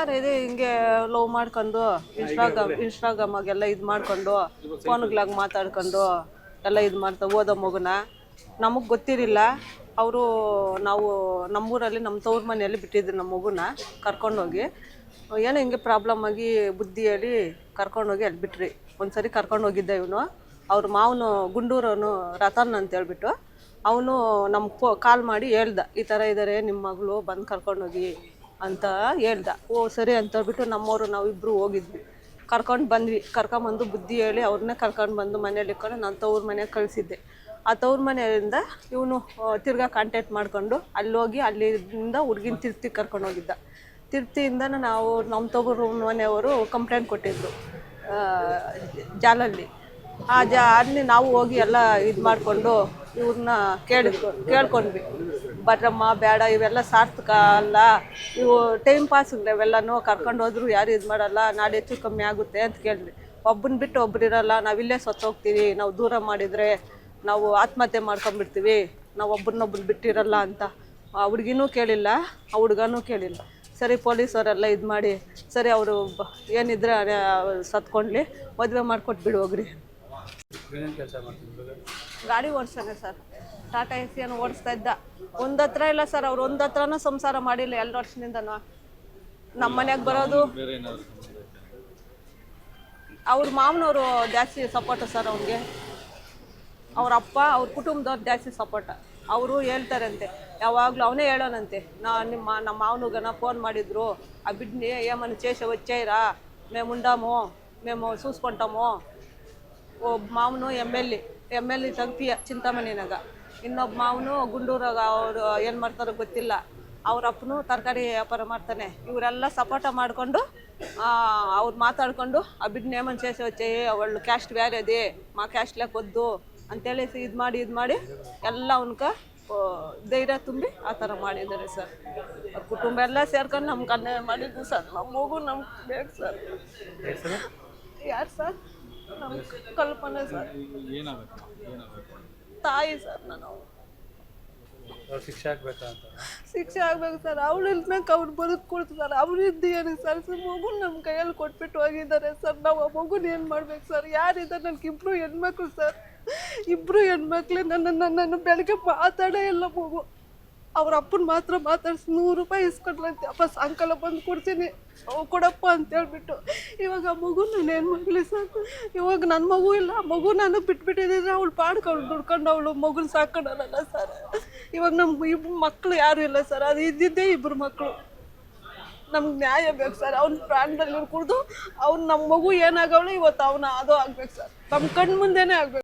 Sir ಇದು ಹಿಂಗೆ love ಮಾಡ್ಕೊಂಡು ಇನ್ಸ್ಟಾಗ್ರಾಮಾಗೆಲ್ಲ ಇದು ಮಾಡ್ಕೊಂಡು ಫೋನ್ಗಳಾಗ ಮಾತಾಡ್ಕೊಂಡು ಎಲ್ಲ ಇದು ಮಾಡ್ತಾ ಓದೋ ಮಗುನ ನಮಗೆ ಗೊತ್ತಿರಲಿಲ್ಲ. ಅವರು ನಾವು ನಮ್ಮೂರಲ್ಲಿ ನಮ್ಮ ತವ್ರ ಮನೆಯಲ್ಲಿ ಬಿಟ್ಟಿದ್ರು ನಮ್ಮ ಮಗುನ ಕರ್ಕೊಂಡೋಗಿ. ಏನೋ ಹಿಂಗೆ ಪ್ರಾಬ್ಲಮ್ ಆಗಿ ಬುದ್ಧಿ ಹೇಳಿ ಕರ್ಕೊಂಡೋಗಿ ಅಲ್ಲಿ ಬಿಟ್ರಿ. ಒಂದು ಸರಿ ಕರ್ಕೊಂಡೋಗಿದ್ದೆ ಇವನು. ಅವ್ರ ಮಾವನು ಗುಂಡೂರವನು ರತನ್ ಅಂತ ಹೇಳ್ಬಿಟ್ಟು ಅವನು ನಮ್ಗೆ ಕಾಲ್ ಮಾಡಿ ಹೇಳ್ದ, ಈ ಥರ ಇದ್ದಾರೆ ನಿಮ್ಮ ಮಗಳು ಬಂದು ಕರ್ಕೊಂಡೋಗಿ ಅಂತ ಹೇಳ್ದ. ಓ ಸರಿ ಅಂತ ಹೇಳ್ಬಿಟ್ಟು ನಮ್ಮವರು ನಾವಿಬ್ಬರು ಹೋಗಿದ್ವಿ. ಕರ್ಕೊಂಡು ಬಂದ್ವಿ. ಕರ್ಕೊಂಬಂದು ಬುದ್ಧಿ ಹೇಳಿ ಅವ್ರನ್ನೇ ಕರ್ಕೊಂಡು ಬಂದು ಮನೇಲಿ ಇಟ್ಕೊಂಡು ನಾನು ತವ್ರ ಮನೆಗೆ ಕಳಿಸಿದ್ದೆ. ಆ ತವ್ರ ಮನೆಯಿಂದ ಇವನು ತಿರ್ಗಾ ಕಾಂಟ್ಯಾಕ್ಟ್ ಮಾಡ್ಕೊಂಡು ಅಲ್ಲೋಗಿ ಅಲ್ಲಿಂದ ಹುಡುಗಿನ ತಿರ್ತಿ ಕರ್ಕೊಂಡೋಗಿದ್ದ. ತಿರ್ತಿಯಿಂದ ನಾವು ನಮ್ಮ ತವ್ರ ಮನೆಯವರು ಕಂಪ್ಲೇಂಟ್ ಕೊಟ್ಟಿದ್ರು ಜಾಲಲ್ಲಿ. ಅಲ್ಲಿ ನಾವು ಹೋಗಿ ಎಲ್ಲ ಇದು ಮಾಡಿಕೊಂಡು ಇವ್ರನ್ನ ಕೇಳ್ಕೊಂಡ್ವಿ. ಬಟ್ರಮ್ಮ ಬೇಡ, ಇವೆಲ್ಲ ಸಾರ್ಥಕ ಅಲ್ಲ, ಇವು ಟೈಮ್ ಪಾಸ್ಗಳು ಇವೆಲ್ಲನೂ ಕರ್ಕೊಂಡು ಹೋದ್ರು ಯಾರು ಇದು ಮಾಡಲ್ಲ, ನಾಳೆ ಹೆಚ್ಚು ಕಮ್ಮಿ ಆಗುತ್ತೆ ಅಂತ ಕೇಳಿದ್ವಿ. ಒಬ್ಬನ ಬಿಟ್ಟು ಒಬ್ರು ಇರಲ್ಲ, ನಾವಿಲ್ಲೇ ಸತ್ತೋಗ್ತೀವಿ, ನಾವು ದೂರ ಮಾಡಿದರೆ ನಾವು ಆತ್ಮಹತ್ಯೆ ಮಾಡ್ಕೊಂಡ್ಬಿಡ್ತೀವಿ, ನಾವು ಒಬ್ಬರನ್ನೊಬ್ಬರು ಬಿಟ್ಟಿರಲ್ಲ ಅಂತ ಆ ಹುಡುಗಿನೂ ಕೇಳಿಲ್ಲ, ಆ ಹುಡುಗನೂ ಕೇಳಿಲ್ಲ. ಸರಿ ಪೊಲೀಸವರೆಲ್ಲ ಇದು ಮಾಡಿ ಸರಿ ಅವರು ಏನಿದ್ರೆ ಸತ್ಕೊಂಡ್ಲಿ, ಮದುವೆ ಮಾಡಿಕೊಟ್ಬಿಡು ಹೋಗ್ರಿ. ಗಾಡಿ ಓಡಿಸ್ತಾನೆ ಸರ್, ಟಾಟಾ ಎಸಿಯನ್ನು ಓಡಿಸ್ತಾ ಇದ್ದ. ಒಂದು ಹತ್ರ ಇಲ್ಲ ಸರ್, ಅವ್ರು ಒಂದು ಹತ್ರನೂ ಸಂಸಾರ ಮಾಡಿಲ್ಲ 2 ವರ್ಷದಿಂದನೂ. ನಮ್ಮ ಮನೆಯಾಗ ಬರೋದು ಅವ್ರ ಮಾವನವರು ಜಾಸ್ತಿ ಸಪೋರ್ಟ ಸರ್ ಅವ್ನಿಗೆ. ಅವ್ರ ಅಪ್ಪ ಅವ್ರ ಕುಟುಂಬದವ್ರು ಜಾಸ್ತಿ ಸಪೋರ್ಟ. ಅವರು ಹೇಳ್ತಾರಂತೆ ಯಾವಾಗಲೂ, ಅವನೇ ಹೇಳೋನಂತೆ, ನಮ್ಮ మావనుగన ఫోన్ ಮಾಡಿದ್ರು, ఆ బిడ్డని ఏమని చేసి వచ్చాయిరా, మేము ఉండాము, మేము చూసుకుంటాము. ఓ మామను ಎಮ್.ಎಲ್.ಎ ತಗ್ಪಿಯ ಚಿಂತಾಮಣಿನಾಗ, ಇನ್ನೊಬ್ಬ ಮಾವನು ಗುಂಡೂರಾಗ. ಅವರು ಏನು ಮಾಡ್ತಾರೋ ಗೊತ್ತಿಲ್ಲ. ಅವ್ರ ಅಪ್ಪನು ತರಕಾರಿ ವ್ಯಾಪಾರ ಮಾಡ್ತಾನೆ. ಇವರೆಲ್ಲ ಸಪೋರ್ಟ ಮಾಡಿಕೊಂಡು ಅವ್ರು ಮಾತಾಡ್ಕೊಂಡು ಆ ಬಿಡ್ನ ఏమని చేసి వచ్చాయి, ಅವಳು ಕ್ಯಾಸ್ಟ್ ಬೇರೆದೆ, ಮಾ ಕ್ಯಾಸ್ಟ್ಲಾಕ್ ವದ್ದು ಅಂತೇಳಿ ಇದು ಮಾಡಿ ಎಲ್ಲ ಅವನ್ಕ ಧೈರ್ಯ ತುಂಬಿ ಆ ಥರ ಮಾಡಿದ್ದಾರೆ ಸರ್. ಅವ್ರ ಕುಟುಂಬ ಎಲ್ಲ ಸೇರ್ಕೊಂಡು ನಮ್ಗೆ ಅನ್ಯಾಯ ಮಾಡಿದ್ದು ಸರ್. ನಮ್ಮ ಮಗು ನಮ್ಗೆ ಬೇಕು ಸರ್. ಯಾರು ಸರ್? ನಮ್ಮ ಕಲ್ಪನೆ ಸರ್, ತಾಯಿ ಸರ್. ನಾನು ಶಿಕ್ಷೆ ಆಗ್ಬೇಕು ಸರ್. ಅವಳು ಇಲ್ಬೇಕು, ಅವ್ರು ಬದುಕು ಸರ್. ಅವ್ರಿದ್ದು ಏನು ಸರ್? ಮಗುನ ನಮ್ಮ ಕೈಯಲ್ಲಿ ಕೊಟ್ಬಿಟ್ಟು ಹೋಗಿದ್ದಾರೆ ಸರ್. ನಾವು ಆ ಮಗುನ ಏನು ಮಾಡ್ಬೇಕು ಸರ್? ಯಾರಿದ್ದಾರೆ? ನನಗೆ ಇಬ್ಬರು ಹೆಣ್ಮಕ್ಳು ಸರ್, ಇಬ್ಬರು ಹೆಣ್ಮಕ್ಳೇ. ನನ್ನ ಬೆಳಗ್ಗೆ ಮಾತಾಡೇ ಇಲ್ಲ ಮಗು. ಅವ್ರ ಅಪ್ಪನ ಮಾತ್ರ ಮಾತಾಡ್ಸಿ 100 ರೂಪಾಯಿ ಇಸ್ಕೊಂಡ್ಲಂತೆ. ಅಪ್ಪ ಸಾಯಂಕಾಲ ಬಂದು ಕೊಡ್ತೀನಿ ಕೊಡಪ್ಪ ಅಂತೇಳ್ಬಿಟ್ಟು. ಇವಾಗ ಆ ಮಗು ನಾನು ಏನು ಮಾಡಲಿ ಸರ್? ಇವಾಗ ನನ್ನ ಮಗು ಇಲ್ಲ, ಮಗು ನಾನು ಬಿಟ್ಬಿಟ್ಟಿದ್ರೆ ಅವಳು ಪಾಡ್ಕೊಂಡು ದುಡ್ಕೊಂಡು ಅವಳು ಮಗುನ ಸಾಕೊಂಡಲ್ಲ ಸರ್. ಇವಾಗ ನಮ್ಮ ಇಬ್ಬರು ಮಕ್ಕಳು ಯಾರೂ ಇಲ್ಲ ಸರ್. ಅದು ಇದ್ದಿದ್ದೇ 2 ಮಕ್ಕಳು. ನಮ್ಗೆ ನ್ಯಾಯ ಬೇಕು ಸರ್. ಅವ್ನ ಪ್ರಾಣದಲ್ಲಿ ಕುಡಿದು ನಮ್ಮ ಮಗು ಏನಾಗವಳು ಇವತ್ತು ಅವನ ಅದು ಆಗ್ಬೇಕು ಸರ್. ನಮ್ಮ ಕಣ್ಣು ಮುಂದೆನೇ ಆಗ್ಬೇಕು.